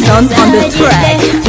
Sounds on the track.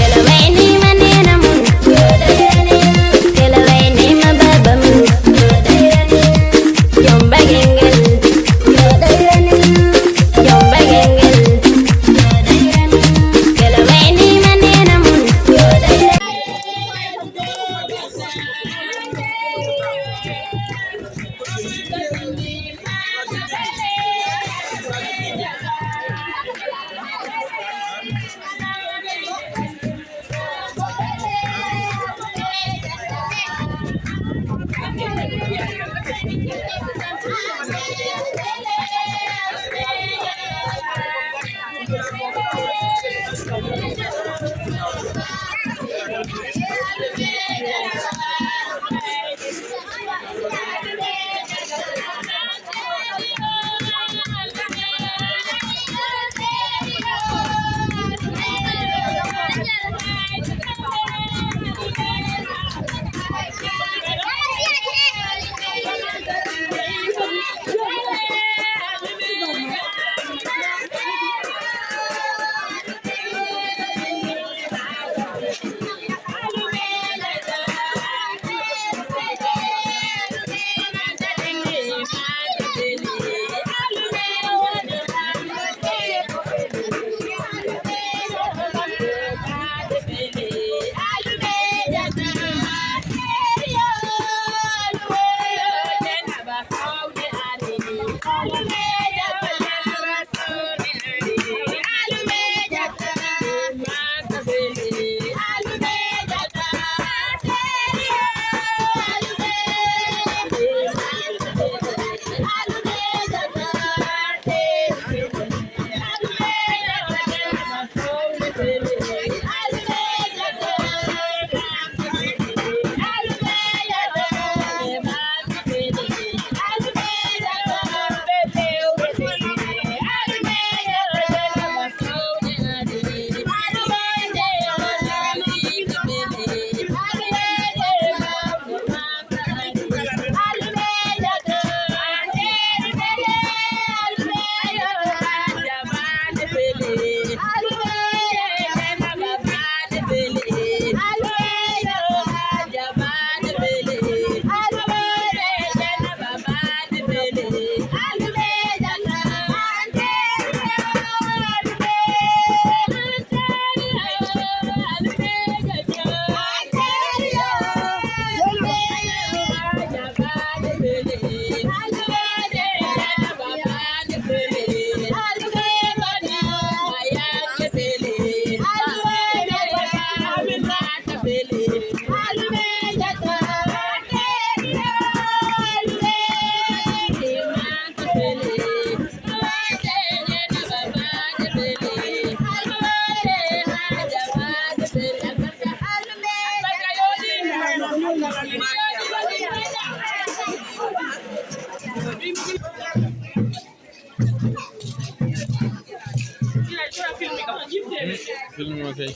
Film okay.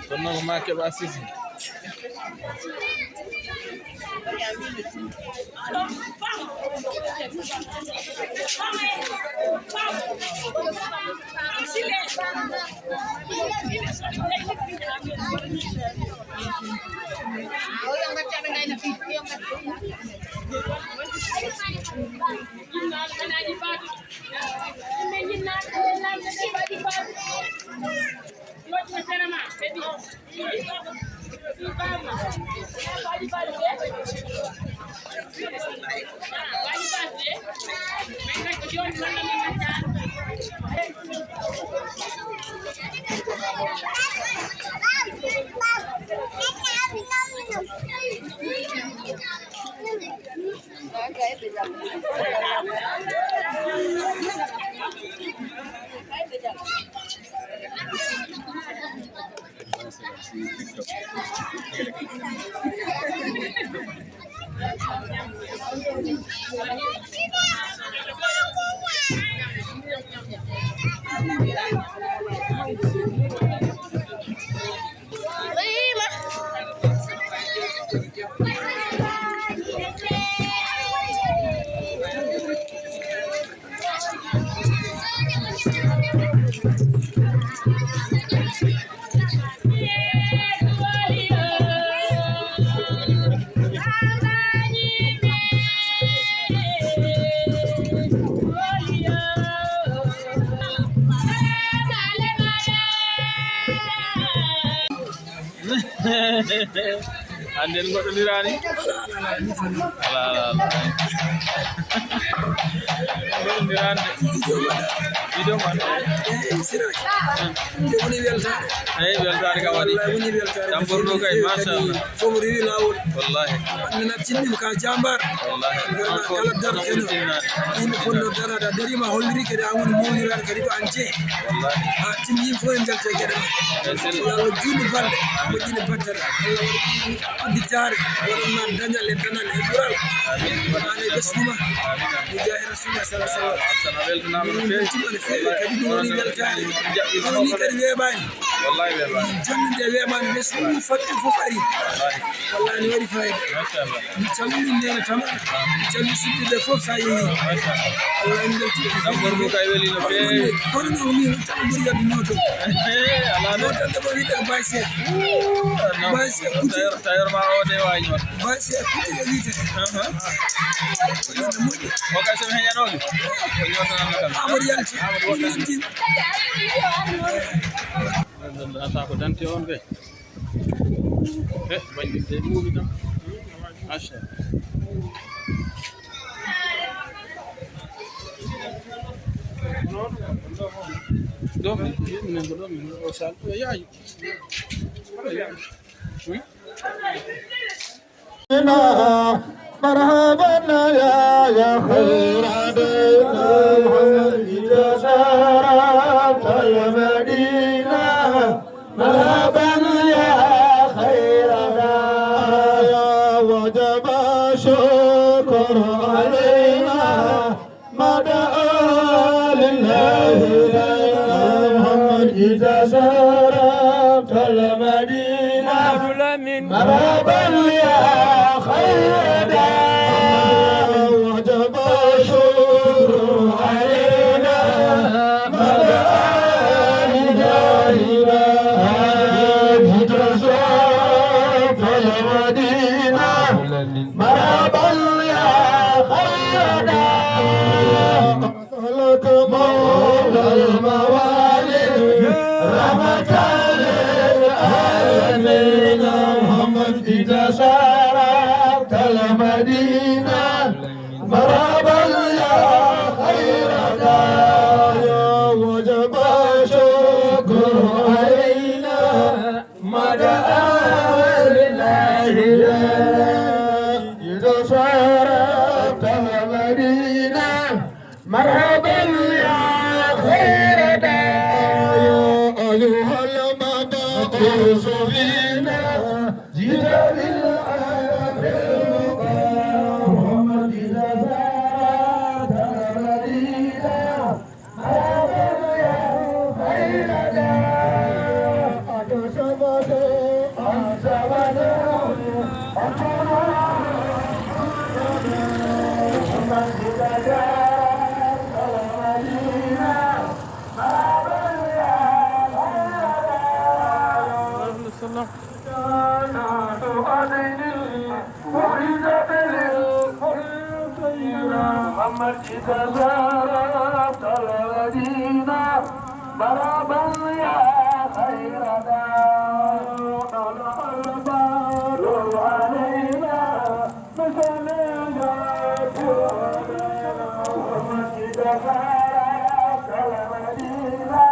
Kono ma ke ba sisi. Anden goɗɗondirani ala goɗɗondirani video man woni weltare eyi weltare kam waɗi jam ɓorno kay machallah fof rewi lawol wallahi annana tinnim ka jambar wallahi kala darteno yimɓe fonno darade a darima holliri kadi a woni mawnirade kadi ko an jee wallahi ha timmi yimɓe fof en jalte gueɗe ma yo Allah juutnu balɗe moƴƴine battere Allah waɗi udditare waɗanma dañal e danal e ɓural waɗane e ɓesguma mi jahi rasulullah sallah sallam sana weltanama no fewi tima no fewi kadi ɗum woni weltare kono ni kadi weeɓani wallahi weeɓani jonde nde weemani nde so ɗum faɓɓe fof ari wallahi ne waɗi fayida machallah mi calmini nene tamara mi calmi suddiɓe fof sa yeehi wallahi mi weltiɓe jam ɓorno kay weeli no fewi kono noon min tan ɓuuri gaddu noto ala ɗo notande mo wiɗe ko bay seek bay seek kuti tayor ma o de wañi on bay seek kuti ɗo wiite ene moƴƴi o kay somi heñanoɓe ko ñotananno kam amadou yalti ɗin ata ko dante on kay e bañɗi de ɗuuɓi tan machallah ɗo minen ko ɗo min o sal o yaaji مرحبا يا خير دينا إذا شرفت المدينة مرحبا يا خير دينا وجب شكر علينا مدعا لله محمد إذا شرفت المدينة مرحبا يا خير وجب شكر علينا مدعا لله تشرف المدينة مرحبا يا خير لك مولى الموالد رحمة للعالمين محمد إذا شرفت المدينة مرحبا يا خير داعي وجب شكر علينا مدعا لله إذا شرفت المدينة مرحبا يا خير داعي أيها المبعوث فينا جئت بالعالم محمد إذا زارت المدينة مرحبا يا خير داعي قد شمت أنت محمد إذا زارت المدينة مرحبا يا خير محمد إذا زارت المدينة مرحبا يا خير دار طلع البدر علينا مثل محمد إذا زارت المدينة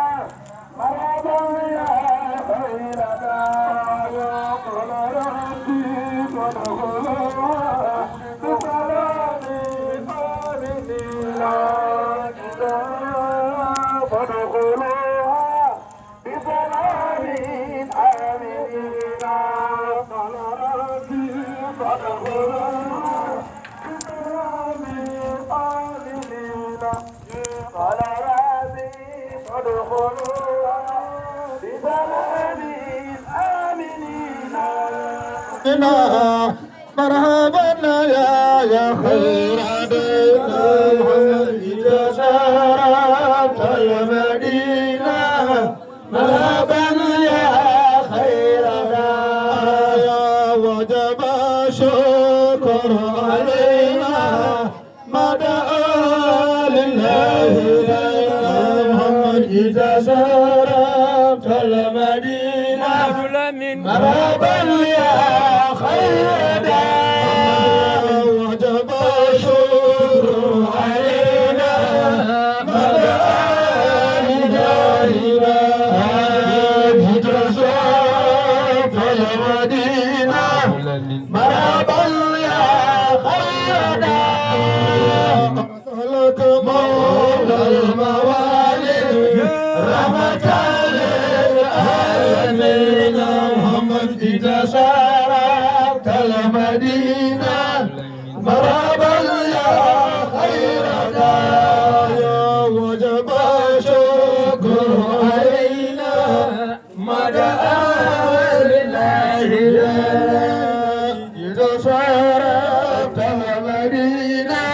مرحبا يا خير دار قل ربي فادخلوها بسلام آمنين فادخلوها بسلام آمنين قل ربي فادخلوها بسلام آمنين قل ربي فادخلوها بسلام آمنين مرحبا يا خير دينا إذا شرفت المدينة مرحبا يا خير داعي وجب شكر علينا مدعا لله محمد إذا شرفت المدينة مرحبا يا إذا شاركت المدينة مرحبا يا خير داعي وجب الشكر علينا مدى لله إذا شاركت المدينة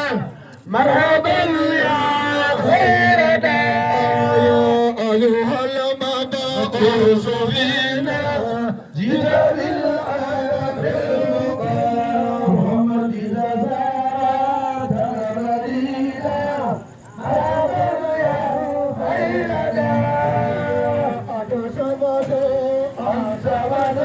مرحبا يا خير داعي أيها المبعوث فينا جئت بالأمر المقام إذا زارت المدينة مرحبا يا خير داعي أتصبت أنصبت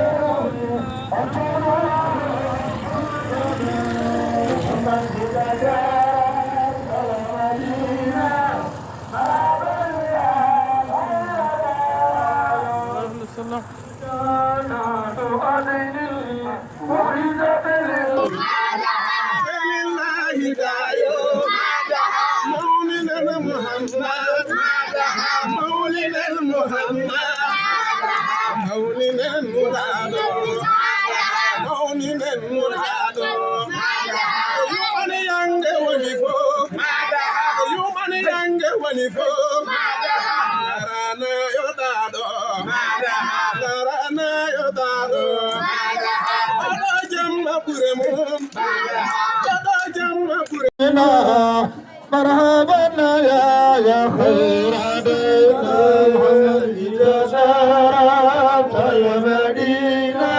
مرحبا يا خير دينا إذا شرفت المدينة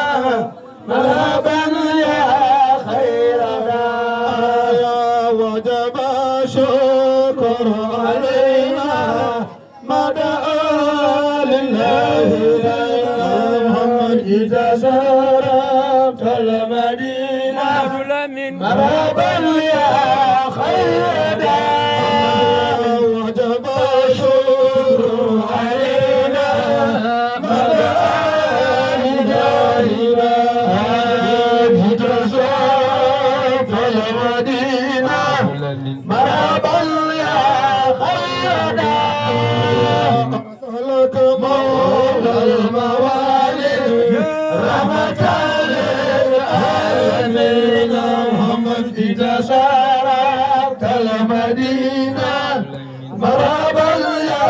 مرحبا يا خير داعي وجب الشكر علينا مدى لله محمد إذا شرفت المدينة مرحبا يا خير داعي وجب الشكر علينا مدى لله إذا شرفت المدينة مرحبا يا خير داعي لك مولى الموالد رحمة للعالمين محمد إذا شاركت المدينة مرحبا يا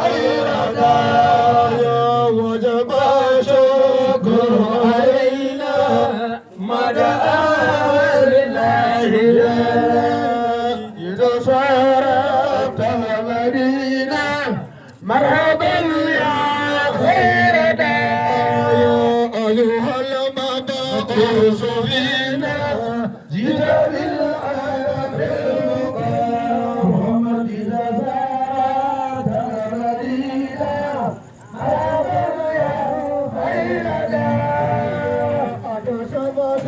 خير داعي وجب الشكر علينا مدى لله إذا شاركت المدينة مرحبا يا خير داعي أيها المبعوث فينا جئت بالأمر المقام محمد إذا زارت المدينة مرحبا يا خير داعي أتصبت